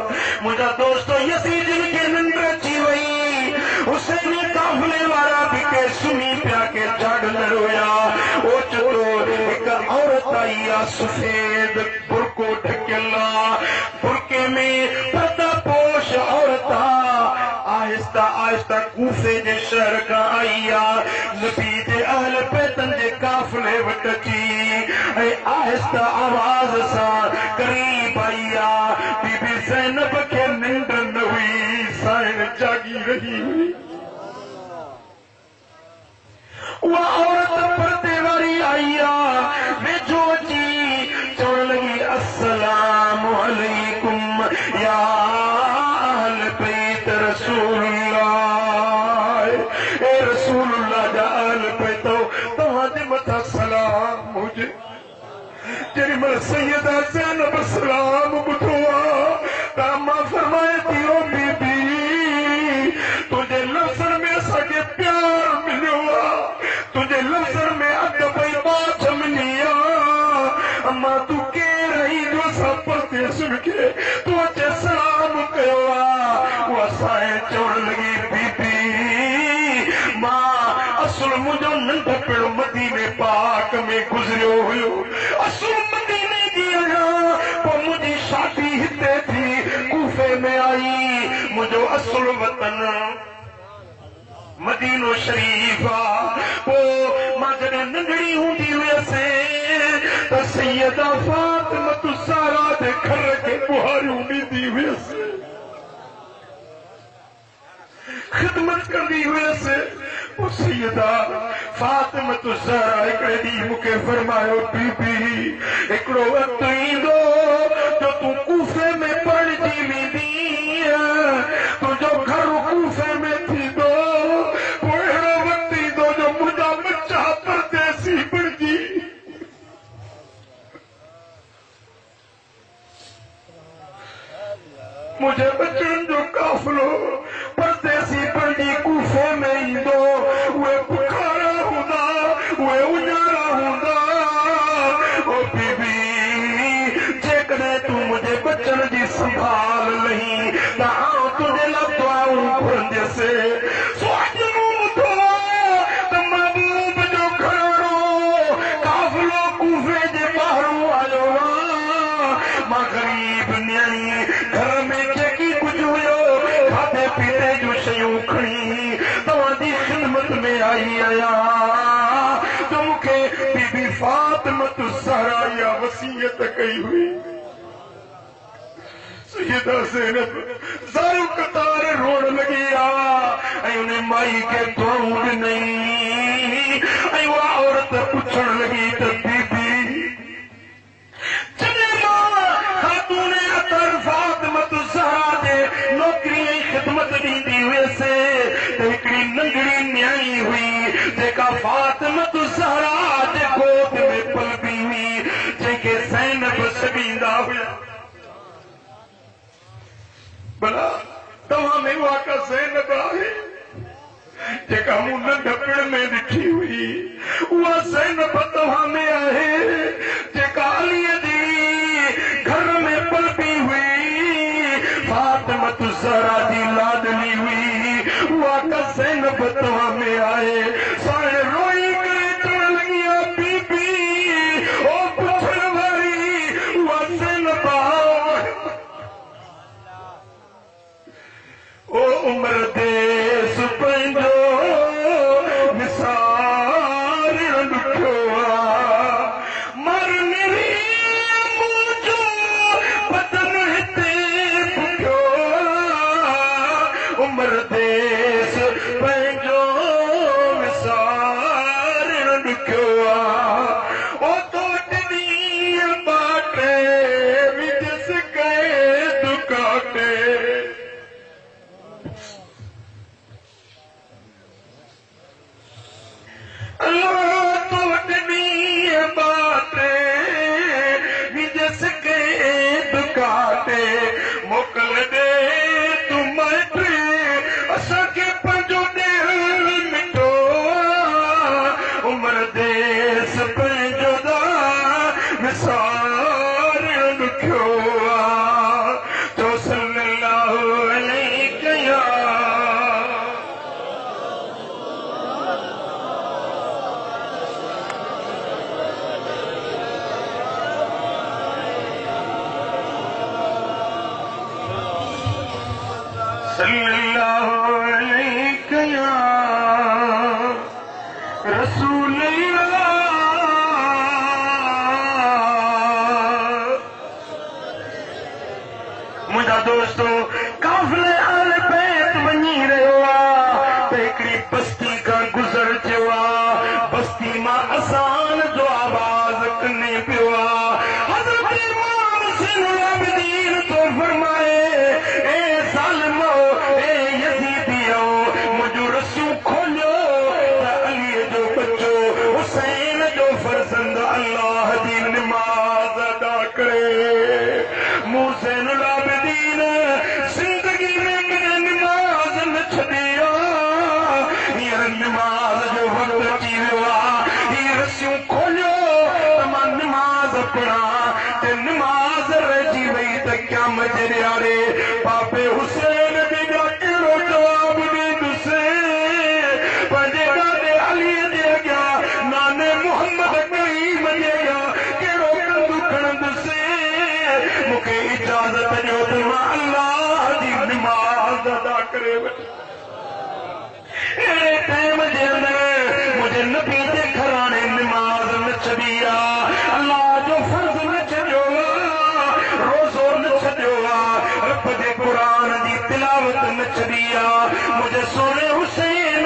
S1: मुंहिंजा दोस्तो यज़ीदनि खे निंड अची वई हुसैनी काफ़िले वारा भी के सुनी पिया के झाड़न रोया ओचतो एक औरत आई आ सफेद बुरको ढकियला बुरके में पर्दा पोश औरत आहिस्ता आहिस्ता कूफे जे शहर का आई आ नबी जे अहल बैतन जे काफ़िले वटि अची ऐं आहिस्ता आवाज़ सां करीब आई आ बीबी ज़ैनब खे निंड न हुई साइण जागी रही हुई उहा औरत पर्दे वारी आई आहे वेझो अची चवण लॻी अस्सलामु अलैकुम या अहल बैत रसूलुल्लाह ए रसूलुल्लाह जा अहल बैत तव्हां जे मथां सलाम हुजे जेॾी महिल सैयदा ज़ैनब सलाम ॿुधो आहे त मां फरमाए थी ओ बीबी तुंहिंजे लफ़्ज़नि में असांखे प्यार मिलियो आहे तुझे लफ्ज़न में अदब बात मिली अम्मा तू केर रही जो सब पढ़ते सुन के तू अचे सलाम कयो वो असांजे चवण लगी बीबी मां असुल मुंहिंजो नंढपिणो मदीने पाक में गुज़रियो हुयो असुल मदीने जी आहियां पोइ मुंहिंजी शादी हिते थी कूफे में आई मुंहिंजो असुल वतन मदीनो शरीफ मां जॾहिं नंढड़ी हूंदी हुयसि त सैयदा फातिमा ज़हरा जे घर खे ॿुहारियूं ॾींदी हुयसि ख़िदमत कंदी हुयसि सैयदा फातिमा तो ज़हरा हिकिड़े ॾींहुं मूंखे फरमायो बीबी हिकिड़ो वक़्तु ईंदो जो तूं कूफे में पढ़जी वेंदी तुंहिंजो घर कूफे में थींदो पोइ अहिड़ो वक़्तु ईंदो जो मुंहिंजा बच्चा परदेसी बणिजी मुझे बच्चन जो काफिलो परदेसी बणिजी कूफे में ईंदो उहे बुखारा हूंदा उहे उजारा हूंदा ओ बीबी जेकॾहिं तूं मुंहिंजे बच्चन जी संभाल लही त आउं तुंहिंजे लाइ दुआऊं घुरंदसि सो अॼु मूं ॿुधो त महबूब जो घराणो काफिलो कूफे जे ॿाहिरों आयो आहे मां ग़रीब न्याणी घर में जेकी कुझु हुयो खाधे पीते जूं शयूं खणी तव्हांजी ख़िदमत में आई आहियां त मूंखे बीबी फातिमा ज़हरा इहा वसीयत कई हुई सैयदा ज़ैनब ज़ारू कतार रोड लगी ऐं उन माई खे दुआऊं ॾिनई ऐं उहा औरत पुछण लगी त बीबी जॾहिं मां ख़ातून अतर फातिमा ज़हरा जे नौकरी ऐं ख़िदमत ॾींदी हुयसि त हिकिड़ी नंढड़ी न्याणी हुई जेका फातिमा ज़हरा जे गोद में पलबी हुई जंहिंखे ज़ैनब सॾींदा हुया भला तव्हां में उहा का ज़ैनब आहे जेका मूं नंढपण में ॾिठी हुई उहा ज़ैनब तव्हां में आहे जेका अलीअ जी घर में पलबी हुई फातिमा ज़हरा जी लाडली हुई उहा का ज़ैनब तव्हां में आहे साणे रोई करे चवण लॻी आहे बीबी ओ पुछण वारी उहा ज़ैनब ओ उमर देस पंहिंजो निसार ॾुखियो आहे मरनी मुंहिंजो बदन हिते पुठियो आहे उमर देस पंहिंजो निसार ॾुखियो आहे ओ तो ॾींहं बाटे विझस कए दुकाटे अल्लाह तो वटनी बाटे विजस के दुकाटे मोकल दे तू मट असा के पंजो दिल मिठो उमर देस पंजो दा विसार ॾुखियो तो सल्लल्लाहु अलैहि या सल्लल्लाहु अलैहि या रसूल अल्लाह मुंहिंजा दोस्तो काफ़िले आले बैत वञी रहियो आहे त हिकिड़ी बस्ती खां गुज़र थियो आहे बस्ती मां अज़ान जो आवाज़ कने पियो आहे हज़रत इमाम ज़ैनुल आबिदीन तो फरमाए ए ज़ालिमो ए यज़ीदियो मुंहिंजो रस्सियूं खोलियो त अलीअ जो बच्चो हुसैन जो फर्ज़ंद अल्लाह जी निमाज़ अदा करे मूं ज़ैनुल आबिदीन ज़िंदगी में कॾहिं निमाज़ न छॾी आहे हींअर निमाज़ जो वक़्तु अची वियो आहे हीअ रस्सियूं खोलियो त मां निमाज़ पढ़ां ते निमाज़ रहिजी वई त क़यामत जे ॾियारे बाबे हुसैन बि कहिड़ो जवाबु ॾींदुसि पंहिंजे ॾाॾे अलीअ जे अॻियां नाने मुहम्मद करीम जे अॻियां कहिड़ो कंदु खणंदुसि मूंखे इजाज़त ॾियो त मां अल्लाह जी निमाज़ अदा करे वठां अहिड़े टाइम जे अंदरि मुंहिंजे नबी जे घराणे निमाज़ न छॾी आहे अल्लाह जो फर्ज़ न छॾियो आहे रोज़ो न छॾियो आहे रब जे क़ुरान जी तिलावत न छॾी आहे मुंहिंजे सोने हुसैन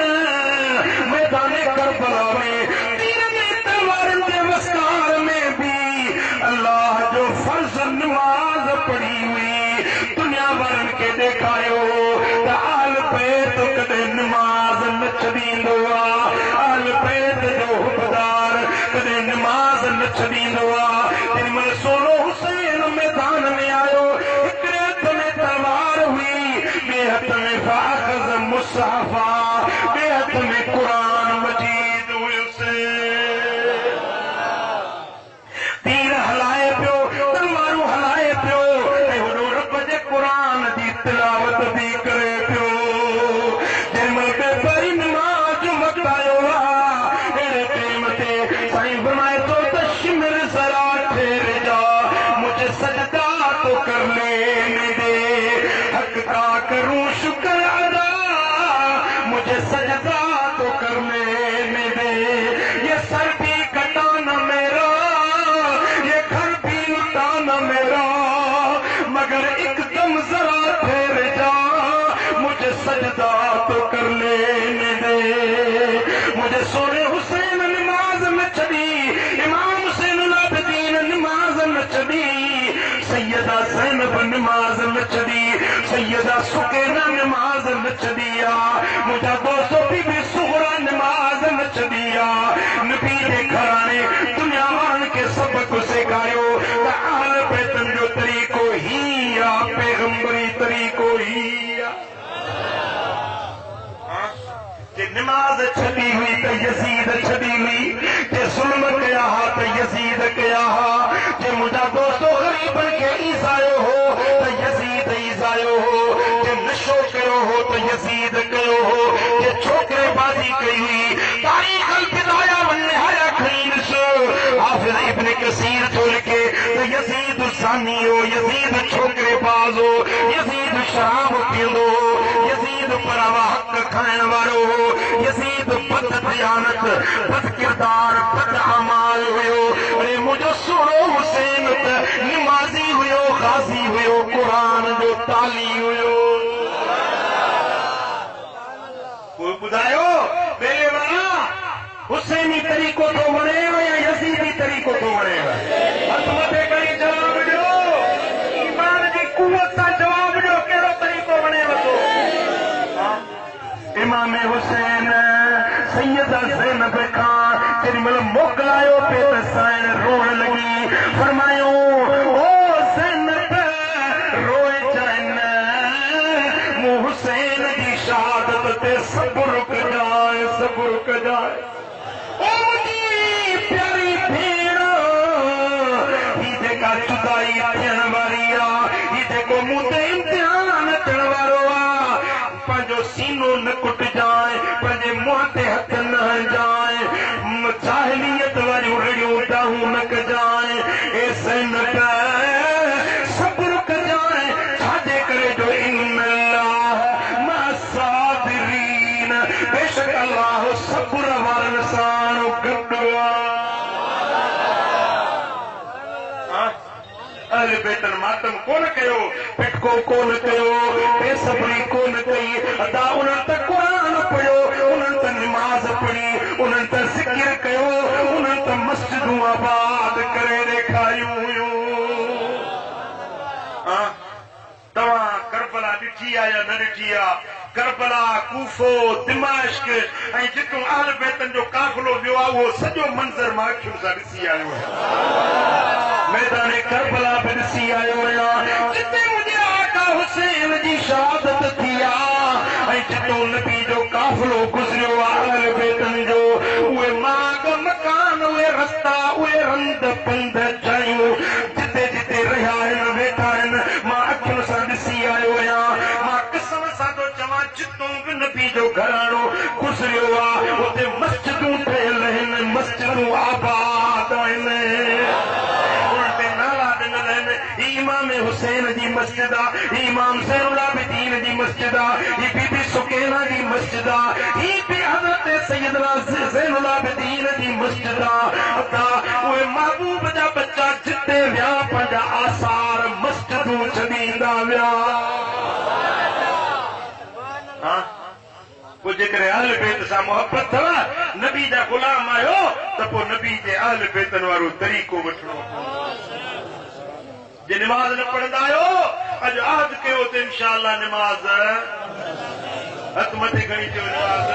S1: सजदा तो करने दे, ये सर भी कटाना मेरा, ये घर भी लुटाना मेरा, मगर एकदम जरा ठहर जा, मुझे सजदा तो कर लेने दे। मुझे सोने हुसैन नमाज में छड़ी, इमाम हुसैन लाबदीन नमाज में छड़ी, सैयदा ज़ैनब नमाज में छड़ी, सैयदा सुकैना नमाज में छड़िया, मुझा दोस्तों बीबी सुहरा नमाज में छड़िया। नबी दे घराने दुनिया मान के सबक सिखायो, अहले बैतन जो तरीको ही या पैगंबरी तरीको ही या। नमाज छड़ी हुई तो यजीद छड़ी हुई, जे जुल्म कया हा तो यजीद कया हा, जे मुझा दोस्तों गरीबन के ईसायो हो तो यजीद ईसायो हो, जे नशो कयो हो तो यजीद कयो हो, जे छोकरेबाजी कई हुई तारीख अल बिदाया वन निहाया खरीद सो हाफिज इब्न कसीर जो लिखे तो यजीद सानी हो, यजीद छोकरेबाज हो, यजीद शराब पींदो हो, यजीद परावा हक खाइण वारो हो, यजीद बद दयानत बद किरदार बद अमाल हुयो। अरे मुझो सोनो हुसैन नमाजी हुयो, गाजी हुयो, कुरान जो ताली हुयो। कोई बुधायो पहले वाला हुसैनी तरीको तो वणेगा या यजीदी तरीको तो वणेगा? हथ मथे करी जवाब ॾियो, ईमान जी कुवत सां जवाब ॾियो, कहिड़ो तरीको वणेव थो? इमाम हुसैन सैयदा ज़ैनब खां जेॾी महिल मोकिलायो पे त साइण रोअण लॻी, फरमायो ओ ज़ैनब रोए जाइन, मूं हुसैन जी शहादत ते सब्र कजाए, सब्र कजाए। ओ मुंहिंजी प्यारी भेण, ही जेका जुदाई थियण वारी आहे, ही जेको मूं ते इम्तिहान थियण वारो आहे, पंहिंजो सीनो न कुट जाए, पंहिंजे मुंहं ते हथ न हजाए, जाहिलियत वारियूं रड़ियूं दाहूं न कजाए, ए ज़ैनब सब्र कजाए, छाजे करे जो इन्नल्लाह मअस्साबिरीन, बेशक अल्लाह सब्र वारनि सां गॾु आहे। अहले बैतन मातम कोन कयो, पिटको कोन कयो, बेसब्री कोन कई, अदा उन्हनि त क़ुरान पढ़ियो, उन्हनि त नमाज़ पढ़ी, उन्हनि त ज़िक्र कयो, उन्हनि त मस्जिदूं आबाद करे ॾेखारियूं हुयूं। तव्हां करबला ॾिठी आहे या न ॾिठी आहे? करबला, कूफो, दिमाश्क ऐं जितूं अहले बैतन जो काफ़िलो वियो आहे, उहो सॼो मंज़र मां अखियुनि सां ॾिसी आयो आहियां। मैदान करबला पे ॾिसी आयो आहियां, जिते मुंहिंजे आका हुसैन जी शहादत थी आहे, ऐं जितो नबी जो काफ़िलो गुज़रियो आहे अहले बैतन जो, उहे माग मकान, उहे रस्ता, उहे रंध पंध जायूं, जिते जिते रहिया आहिनि वेठा आहिनि, मां अखियुनि सां ॾिसी आयो आहियां। मां क़िस्म सां थो चवां, जितो बि नबी जो घराणो गुज़रियो आहे, उते मस्जिदूं ठहियल आहिनि, मस्जिदूं आबाद आहिनि, इमाम हुसैन जी मस्जिद आ, इमाम ज़ैनुल आबिदीन जी मस्जिद आ, ही बीबी सुकैना जी मस्जिद आ, ही भी हज़रत सैयदना ज़ैनुल आबिदीन जी मस्जिद आ। अता उहे महबूब जा बच्चा जिते विया पंहिंजा आसार मस्जिदूं छॾींदा विया। पोइ जेकॾहिं अहले बैत सां मोहबत अथव, नबी जा गुलाम आहियो, त पोइ नबी जे अहले बैतन वारो तरीक़ो वठणो। जे नमाज न पढ़ंदा आहियो, अॼु आहद कयो त इंशाअल्लाह नमाज, हथ मथे खणी चयो नमाज।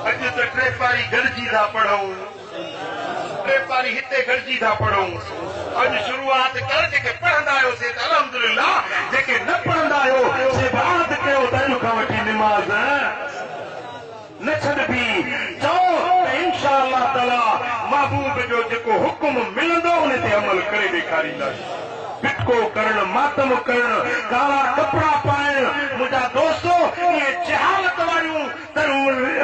S1: अॼु त टे पारी गॾिजी था पढ़ूं, टे पारी हिते गॾिजी था पढ़ूं। अॼु शुरूआत कर, जेके पढ़ंदा आहियो से त अल्हम्दुलिल्लाह, जेके न पढ़ंदा आहियो से आहद कयो त अॼु खां वठी नमाज न छॾबी। चओ त इंशाअल्लाह ताला महबूब जो जेको हुकुम मिलंदो उन ते अमल करे ॾेखारींदासीं। पिटको करण, मातम करण, काला कपड़ा पाइण, मुंहिंजा दोस्तों, ये जहालत वारियूं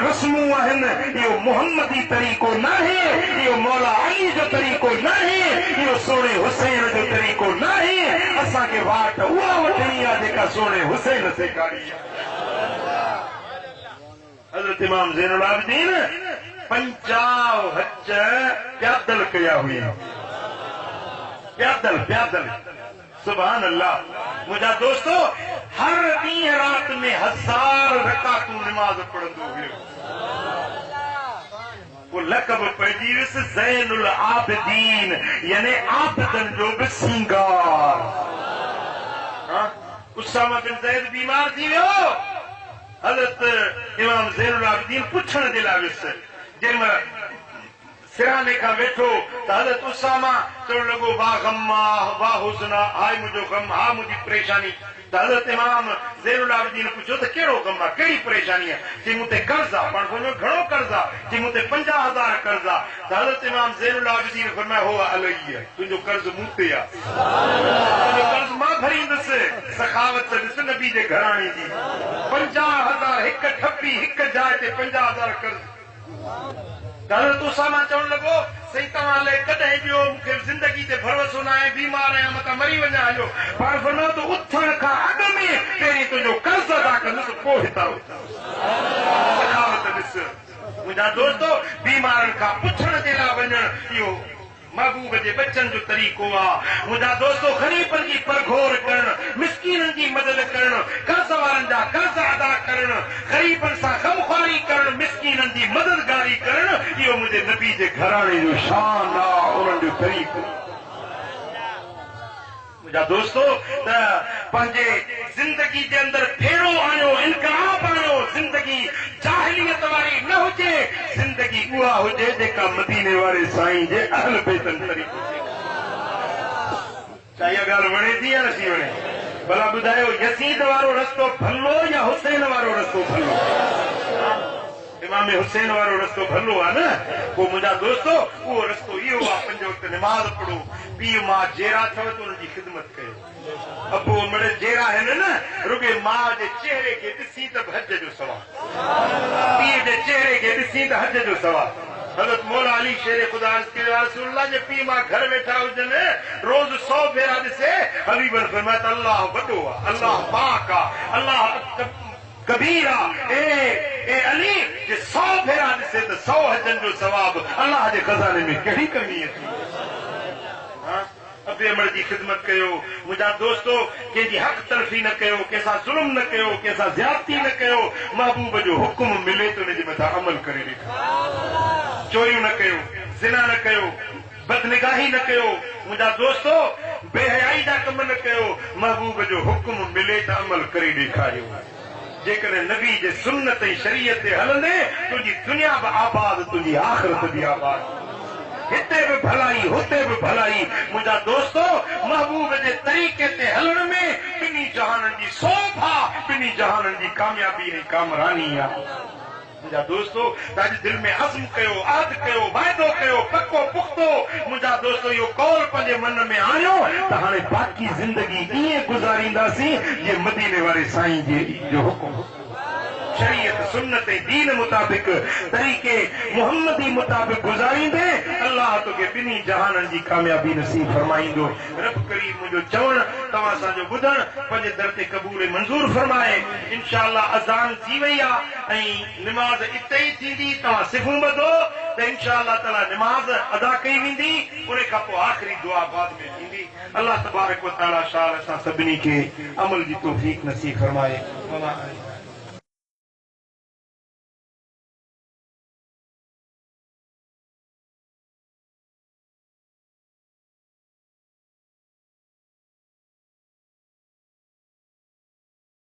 S1: रस्मूं आहिनि, इहो मुहम्मदी तरीक़ो न आहे, इहो मौला अली जो तरीक़ो न आहे, इहो सोणे हुसैन जो तरीक़ो न आहे। असांखे वाट उहा वठणी आहे जेका सोणे हुसैन सेखारी आहे। हजरत इमाम ज़ैनुल आबिदीन 50 हज पैदल कया हुए, पैदल। सुभान अल्लाह। मुझा दोस्तों हर ॾींहुं रात में 1000 रकातूं नमाज पढ़ंदो हुयो। वो लक़ब पइजी वियुसि ज़ैनुल आबिदीन, यानी आबिदन जो बि सिंगार। उसामा बिन ज़ैद बीमार थी वियो, हज़रत इमाम ज़ैनुल आबिदीन पुछण जे लाइ वियुसि। जंहिंमहिल सिराने खां वेठो त हज़रत उसामा चवण लॻो वाह गम्मा वाह हुस्ना, हाय मुंहिंजो गम, हा मुंहिंजी परेशानी। त हज़रत इमाम ज़ैनुल आबिदीन पुछियो त कहिड़ो कमु आहे, कहिड़ी परेशानी आहे? चई मूं ते कर्ज़ आहे, पाण सम्झो घणो कर्ज़ आहे। चई मूं ते 50,000 कर्ज़ आहे। त हज़रत इमाम ज़ैनुल आबिदीन फरमायो हो अलही आहे, तुंहिंजो कर्ज़ मूं ते आहे, तुंहिंजो कर्ज़ मां भरींदुसि। सखावत ॾिस नबी जे घराणे जी, 50,000 हिक ठपी हिक जाइ ते 50,000 कर्ज़। हज़रत उसामा चवण लॻो सही तव्हां लाइ कॾहिं ॿियो मूंखे ज़िंदगी ते भरोसो न आहे, बीमार आहियां, मतां मरी वञा हलियो। पाण फरमायो तूं उथण खां अॻु में पहिरीं तुंहिंजो कर्ज़ अदा कंदुसि, पोइ हितां उथ। सखावत ॾिस। मुंहिंजा दोस्तो बीमारनि खां पुछण जे लाइ वञणु इहो महबूब जे बचन जो तरीक़ो आहे। मुंहिंजा दोस्तो ग़रीबनि जी परघोर करणु, मिस्कीननि जी मदद करणु, कर्ज़ वारनि जा कर्ज़ अदा करणु, ग़रीबनि सां ग़मख़्वारी करणु, मिस्कीननि जी मददगारी करणु, इहो मुंहिंजे नबी जे घराणे जो शान आहे, उन्हनि जो तरीक़ो। मुंहिंजा दोस्तो त पंहिंजे ज़िंदगी जे अंदरि फेरो आयो, इनकलाब आयो, ज़िंदगी जाहिलियत वारी न हुजे, ज़िंदगी उहा हुजे जेका मदीने वारे साईं जे अहल बैतन तरीक़ो थिए। छा इहा ॻाल्हि वणे थी या नथी वणे? भला ॿुधायो यसीद वारो रस्तो भलो या हुसैन वारो रस्तो भलो? इमाम हुसैन वारो रस्तो भलो आहे न। पोइ मुंहिंजा दोस्तो उहो रस्तो इहो आहे, 5 वक़्त नमाज़ पढ़ो, पीउ मां जेरा अथव त उन्हनि जी ख़िदमत कयो। अबो मिड़े जेरा आहिनि न, रुॻे माउ जे चेहरे खे ॾिसी त हज जो सवाबु, पीउ जे चेहरे खे ॾिसी त हज जो सवाबु। हज़रत मौला अली शेर ख़ुदा रसूलुल्लाह जे पीउ मां घर वेठा हुजनि, रोज़ 100 भेरा ॾिसे, हबीबन फरमाया त अल्लाह वॾो आहे, अल्लाह पाक आहे, अल्लाह कबीर आहे। ए अली जे 100 भेरा ॾिसे त 100 हजनि जो सवाबु अल्लाह जे खज़ाने में कहिड़ी कमी अची? अबे अमर जी ख़िदमत कयो। मुंहिंजा दोस्तो कंहिंजी हक़ तलफ़ी न कयो, कंहिंसां ज़ुल्म न कयो, कंहिंसां ज़्यादती न कयो। महबूब जो हुकुम मिले त उनजे मथां अमल करे ॾेखारियो। चोरियूं न कयो, ज़िना न कयो, बदनिगाही न कयो। मुंहिंजा दोस्तो बेहयाई जा कम न कयो। महबूब जो हुकुम मिले त अमल करे ॾेखारियो। जेकॾहिं नबी जे सुन्नत ऐं शरीयत ते हलंदे तुंहिंजी दुनिया बि आबाद, तुंहिंजी आख़िरत बि आबाद, हिते बि भलाई हुते बि भलाई। मुंहिंजा दोस्तो महबूब जे तरीक़े ते हलण में ॿिन्ही जहाननि जी शोभा, ॿिन्ही जहाननि जी कामयाबी ऐं कामरानी आहे। मुंहिंजा दोस्तो तव्हांजे दिलि में अज़्म कयो, अहद कयो, वाइदो कयो, पको पुख़्तो। मुंहिंजा दोस्तो इहो कौल पंहिंजे मन में आयो त हाणे बाक़ी ज़िंदगी ईअं गुज़ारींदासीं जीअं मदीने वारे साईं जो हुकुम, शरीयत सुन्नत दीन मुताबिक, तरीक़े मोहम्मदी मुताबिक गुज़ारींदे अल्लाह तोखे ॿिन्ही जहाननि जी कामयाबी नसीब फरमाईंदो। रब करीम मुंहिंजो चवणु तव्हां असांजो ॿुधणु पंहिंजे दर ते क़बूल मंज़ूर फरमाए। इंशाअल्लाह अज़ान थी वई आहे ऐं निमाज़ इते ई थींदी। तव्हां सिफ़ूं ॿधो त इंशाअल्लाह ताला निमाज़ अदा कई वेंदी, उन खां पोइ आख़िरी दुआ बाद में थींदी। अल्लाह तबारक व तआला शाह असां सभिनी खे अमल जी तौफ़ीक़ नसीब फरमाए।